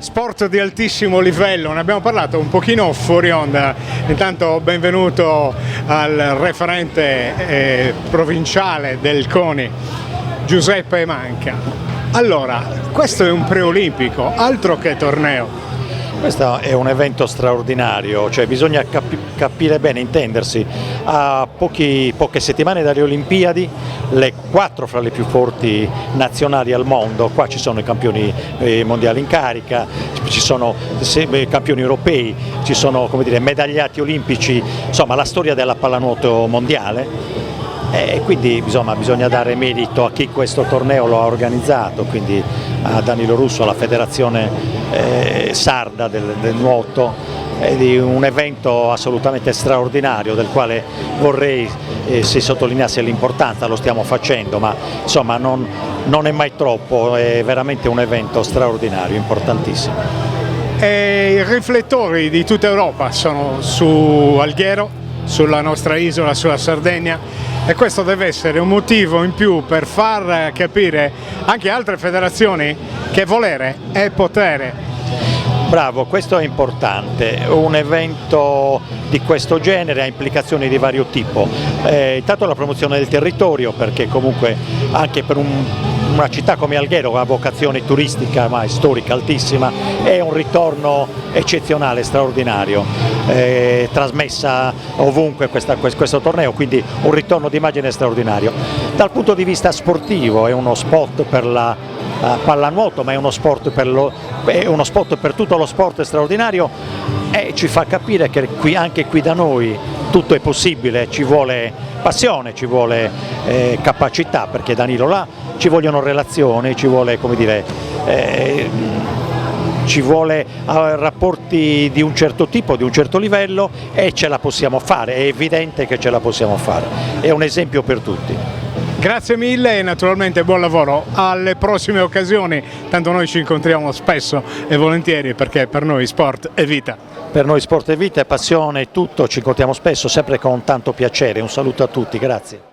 Sport di altissimo livello, ne abbiamo parlato un pochino fuori onda. Intanto benvenuto al referente provinciale del CONI, Giuseppe Manca. Allora, questo è un preolimpico, altro che torneo. Questo è un evento straordinario, cioè bisogna capire bene, intendersi, a poche settimane dalle Olimpiadi, le 4 fra le più forti nazionali al mondo, qua ci sono i campioni mondiali in carica, ci sono campioni europei, ci sono, come dire, medagliati olimpici, insomma la storia della pallanuoto mondiale. E quindi bisogna dare merito a chi questo torneo lo ha organizzato, quindi a Danilo Russo, alla federazione sarda del nuoto, di un evento assolutamente straordinario del quale vorrei si sottolineasse l'importanza. Lo stiamo facendo, ma insomma non è mai troppo, è veramente un evento straordinario, importantissimo. E i riflettori di tutta Europa sono su Alghero, sulla nostra isola, sulla Sardegna, e questo deve essere un motivo in più per far capire anche altre federazioni che volere è potere. Bravo, questo è importante, un evento di questo genere ha implicazioni di vario tipo, intanto la promozione del territorio, perché comunque anche per una città come Alghero ha vocazione turistica ma storica altissima, è un ritorno eccezionale, straordinario, trasmessa ovunque questo torneo, quindi un ritorno di immagine straordinario. Dal punto di vista sportivo è uno spot per la pallanuoto, ma è uno spot per tutto lo sport straordinario, e ci fa capire che anche qui da noi tutto è possibile, ci vuole passione, ci vuole capacità, perché Danilo là, ci vogliono relazioni, ci vuole, come dire, ci vuole rapporti di un certo tipo, di un certo livello, e ce la possiamo fare, è evidente che ce la possiamo fare, è un esempio per tutti. Grazie mille e naturalmente buon lavoro, alle prossime occasioni, tanto noi ci incontriamo spesso e volentieri, perché per noi sport è vita. Per noi sport è vita, è passione, è tutto, ci incontriamo spesso, sempre con tanto piacere. Un saluto a tutti, grazie.